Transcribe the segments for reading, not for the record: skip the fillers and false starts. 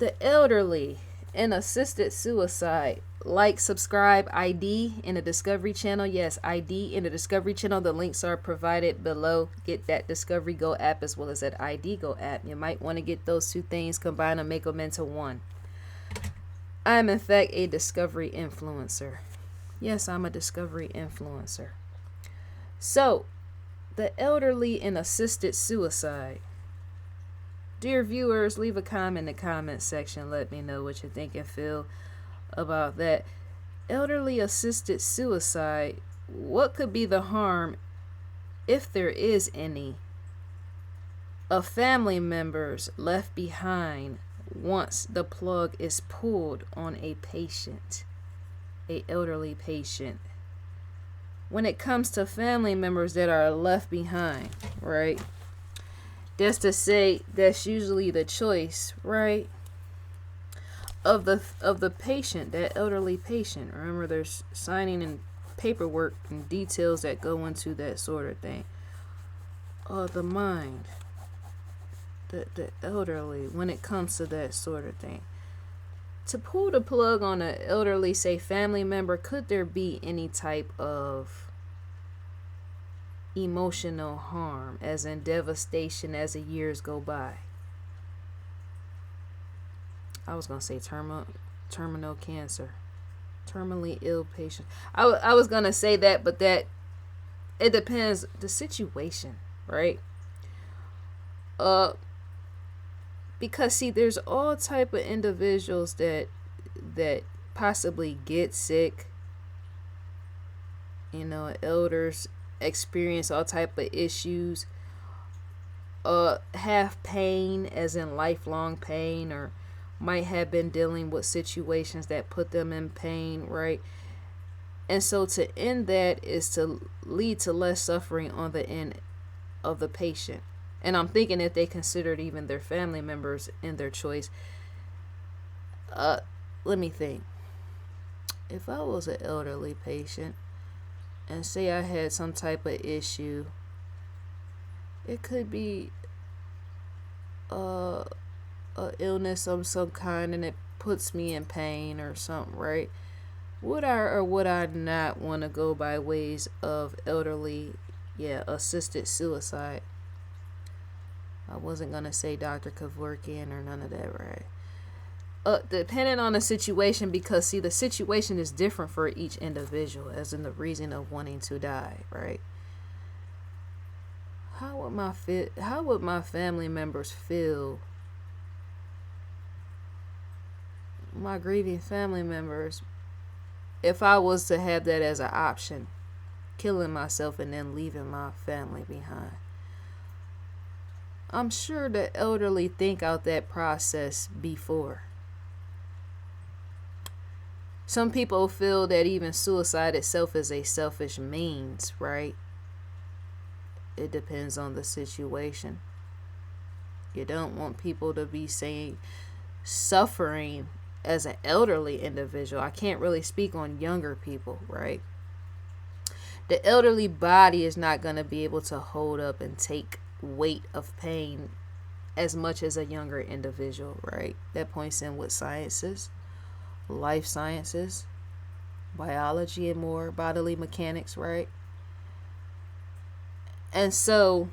The elderly and assisted suicide. Like, subscribe, ID in the Discovery Channel. Yes, ID in the Discovery Channel. The links are provided below. Get that Discovery Go app as well as that ID Go app. You might want to get those two things, combine them, make them into one. I am in fact a Discovery influencer. Yes, I'm a Discovery influencer. So, the elderly and assisted suicide. Dear viewers, leave a comment in the comment section. Let me know what you think and feel about that. Elderly assisted suicide. What could be the harm, if there is any, of family members left behind once the plug is pulled on a patient, a elderly patient? When it comes to family members that are left behind, right? Just to say, that's usually the choice, right? Of the patient, that elderly patient. Remember, there's signing and paperwork and details that go into that sort of thing. The mind, the elderly, when it comes to that sort of thing. To pull the plug on an elderly, say, family member, could there be any type of emotional harm, as in devastation, as the years go by? I was going to say terminal cancer, terminally ill patient. I was going to say that, but that, it depends the situation, right? Because see, there's all type of individuals that possibly get sick. You know, elders experience all type of issues. Have pain, as in lifelong pain, or might have been dealing with situations that put them in pain, right? And so to end that is to lead to less suffering on the end of the patient. And I'm thinking if they considered even their family members in their choice. Let me think. If I was an elderly patient and say I had some type of issue, it could be a illness of some kind, and it puts me in pain or something, right? Would I or would I not want to go by ways of elderly, assisted suicide? I wasn't gonna say Dr. Kevorkian or none of that, right? Depending on the situation, because see, the situation is different for each individual, as in the reason of wanting to die, right? How would my family members feel? My grieving family members, if I was to have that as an option, killing myself and then leaving my family behind. I'm sure the elderly think out that process before. Some people feel that even suicide itself is a selfish means, right? It depends on the situation. You don't want people to be saying suffering as an elderly individual. I can't really speak on younger people, right? The elderly body is not going to be able to hold up and take weight of pain as much as a younger individual, right? That points in with sciences, life sciences, biology, and more bodily mechanics, right? And so,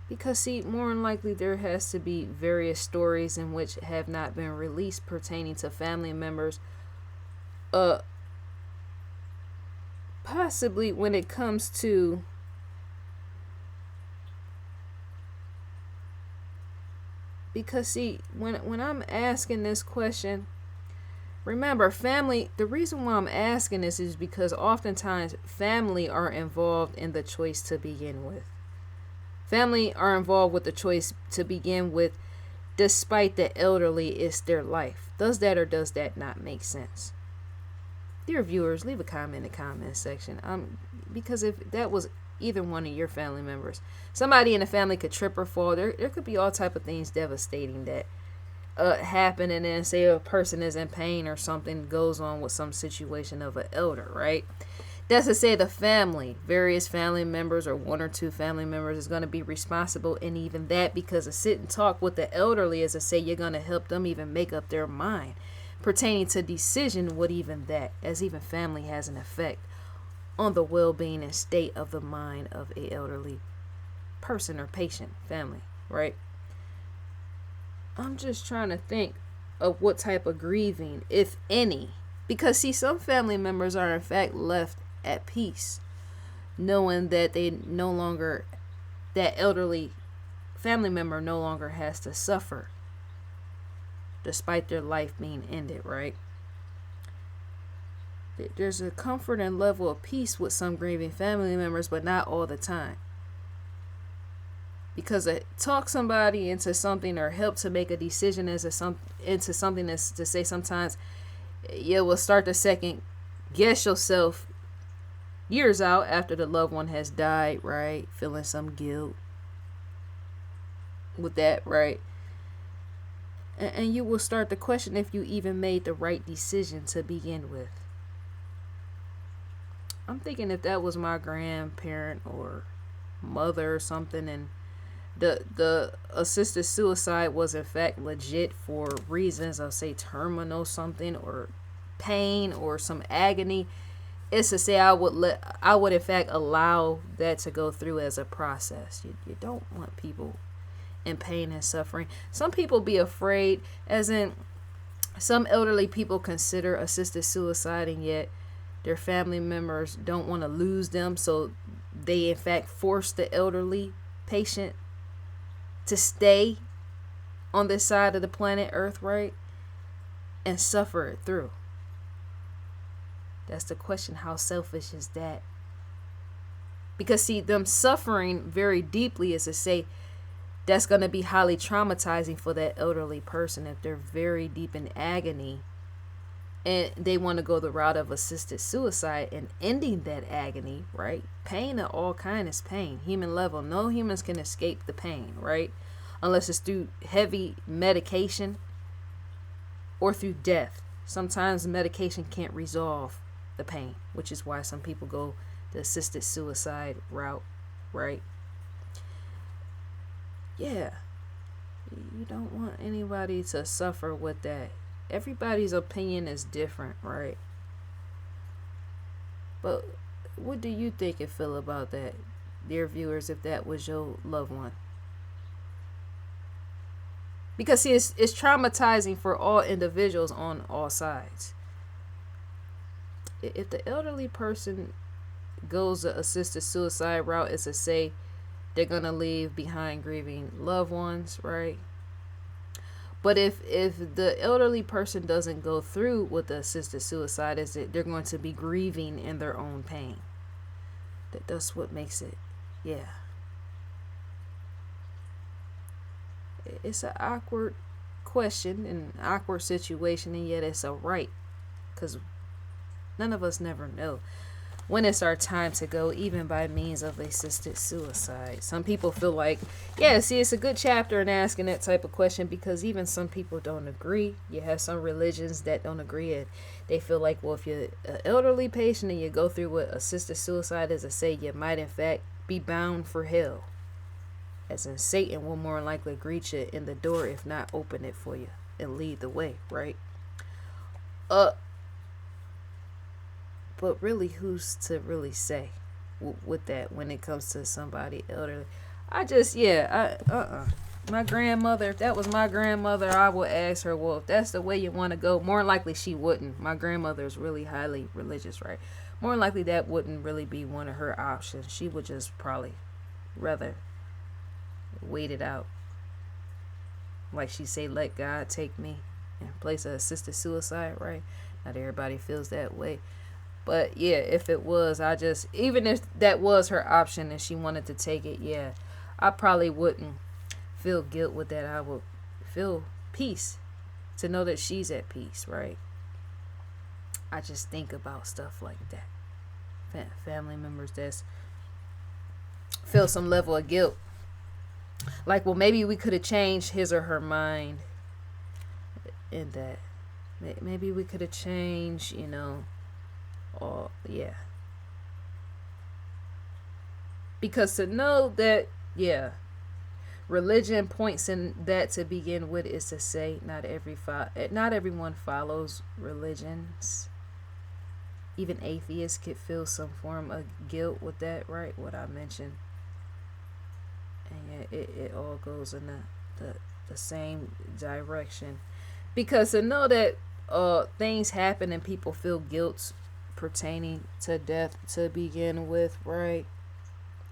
because see, more than likely there has to be various stories in which have not been released pertaining to family members, possibly when it comes to because see, when I'm asking this question, remember, family, the reason why I'm asking this is because oftentimes family are involved in the choice to begin with. Family are involved with the choice to begin with, despite the elderly is their life. Does that or does that not make sense? Dear viewers, leave a comment in the comment section. Because if that was either one of your family members, somebody in the family could trip or fall. There could be all type of things devastating that happen, and then say a person is in pain or something goes on with some situation of an elder, right? That's to say the family, various family members or one or two family members is going to be responsible. And even that, because a sit and talk with the elderly is to say you're going to help them even make up their mind pertaining to decision. What even that, as even family has an effect on the well-being and state of the mind of a elderly person or patient family, right? I'm just trying to think of what type of grieving, if any, because see, some family members are in fact left at peace, knowing that they no longer, that elderly family member no longer has to suffer despite their life being ended, right? There's a comfort and level of peace with some grieving family members, but not all the time. Because talk somebody into something or help to make a decision into something that's to say sometimes you will start to second guess yourself years out after the loved one has died, right? Feeling some guilt with that, right? And you will start to question if you even made the right decision to begin with. I'm thinking if that was my grandparent or mother or something, and the assisted suicide was in fact legit for reasons of say terminal something or pain or some agony, it's to say I would in fact allow that to go through as a process. You don't want people in pain and suffering. Some people be afraid, as in some elderly people consider assisted suicide, and yet their family members don't want to lose them, so they in fact force the elderly patient to stay on this side of the planet Earth, right? And suffer it through. That's the question. How selfish is that? Because see, them suffering very deeply is to say that's going to be highly traumatizing for that elderly person if they're very deep in agony and they want to go the route of assisted suicide and ending that agony, right? Pain of all kinds is pain, human level. No humans can escape the pain, right? Unless it's through heavy medication or through death. Sometimes medication can't resolve the pain, which is why some people go the assisted suicide route, right? Yeah, you don't want anybody to suffer with that. Everybody's opinion is different, right? But what do you think and feel about that, dear viewers, if that was your loved one? Because see, it's traumatizing for all individuals on all sides. If the elderly person goes the assisted suicide route, is to say they're going to leave behind grieving loved ones, right? But if the elderly person doesn't go through with the assisted suicide, is that they're going to be grieving in their own pain. That's what makes it, yeah. It's an awkward question and an awkward situation, and yet it's a right, because none of us never know when it's our time to go, even by means of assisted suicide. Some people feel like, yeah, see, it's a good chapter in asking that type of question, because even some people don't agree. You have some religions that don't agree, and they feel like, well, if you're an elderly patient and you go through with assisted suicide, as I say, you might in fact be bound for hell, as in Satan will more likely greet you in the door, if not open it for you and lead the way, right? But really, who's to really say with that when it comes to somebody elderly? My grandmother, if that was my grandmother, I would ask her, well, if that's the way you want to go, more likely she wouldn't. My grandmother is really highly religious, right? More likely that wouldn't really be one of her options. She would just probably rather wait it out. Like she say, let God take me in place of assisted suicide, right? Not everybody feels that way. But yeah, if it was, even if that was her option and she wanted to take it, yeah, I probably wouldn't feel guilt with that. I would feel peace to know that she's at peace, right? I just think about stuff like that. Family members that feel some level of guilt. Like, well, maybe we could have changed his or her mind in that. Maybe we could have changed, or yeah. Because to know that, yeah, religion points in that to begin with is to say not everyone follows religions. Even atheists could feel some form of guilt with that, right? What I mentioned. And yeah, it all goes in the same direction. Because to know that things happen and people feel guilt pertaining to death to begin with, right?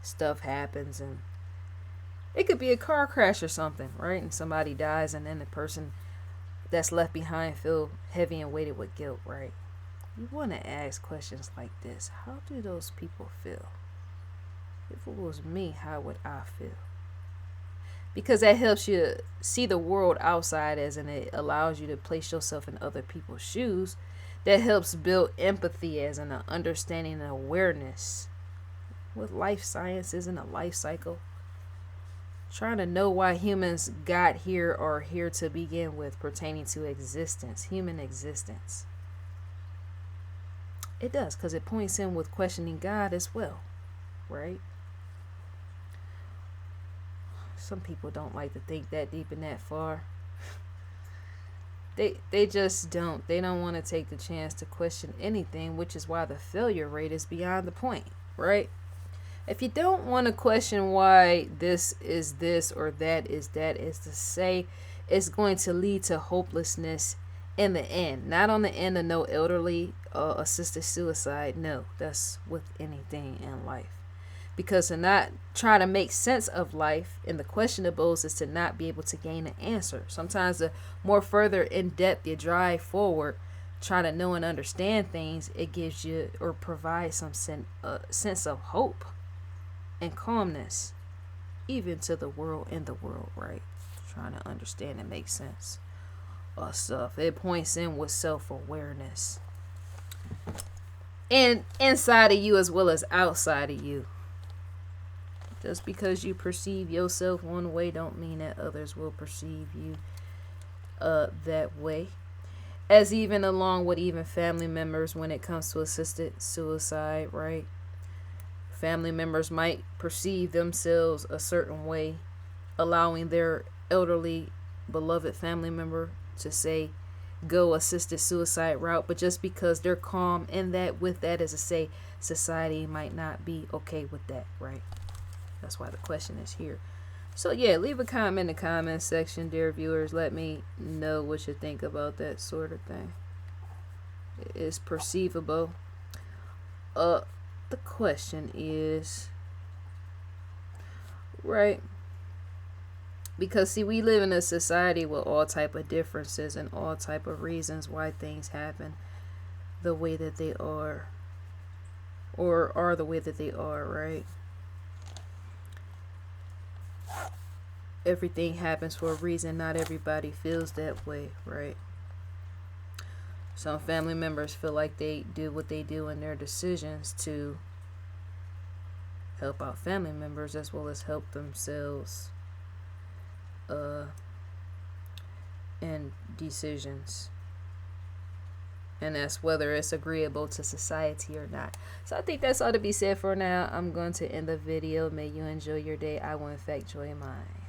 Stuff happens, and it could be a car crash or something, right? And somebody dies, and then the person that's left behind feel heavy and weighted with guilt, right? You want to ask questions like this: how do those people feel? If it was me, how would I feel? Because that helps you see the world outside as, and it allows you to place yourself in other people's shoes. That helps build empathy as an understanding and awareness. With life science isn't a life cycle. Trying to know why humans got here or here to begin with pertaining to existence, human existence. It does, because it points in with questioning God as well, right? Some people don't like to think that deep and that far. They just don't. They don't want to take the chance to question anything, which is why the failure rate is beyond the point, right? If you don't want to question why this is this or that is to say it's going to lead to hopelessness in the end. Not on the end of no elderly assisted suicide. No, that's with anything in life. Because to not try to make sense of life in the questionables is to not be able to gain an answer. Sometimes the more further in depth you drive forward, trying to know and understand things, it gives you or provides some sense of hope and calmness, even to the world in the world, right? Trying to understand and make sense of stuff. It points in with self-awareness. And inside of you as well as outside of you. Just because you perceive yourself one way don't mean that others will perceive you that way. As even along with even family members when it comes to assisted suicide, right? Family members might perceive themselves a certain way, allowing their elderly, beloved family member to say, go assisted suicide route. But just because they're calm in that, with that, as I say, society might not be okay with that, right? That's why the question is here. So yeah, leave a comment in the comment section, dear viewers. Let me know what you think about that sort of thing. It's perceivable. The question is, right? Because see, we live in a society with all type of differences and all type of reasons why things happen the way that they are, or are the way that they are, right? Everything happens for a reason. Not everybody feels that way, right? Some family members feel like they do what they do in their decisions to help out family members as well as help themselves in decisions. And that's whether it's agreeable to society or not. So I think that's all to be said for now. I'm going to end the video. May you enjoy your day. I will in fact enjoy mine.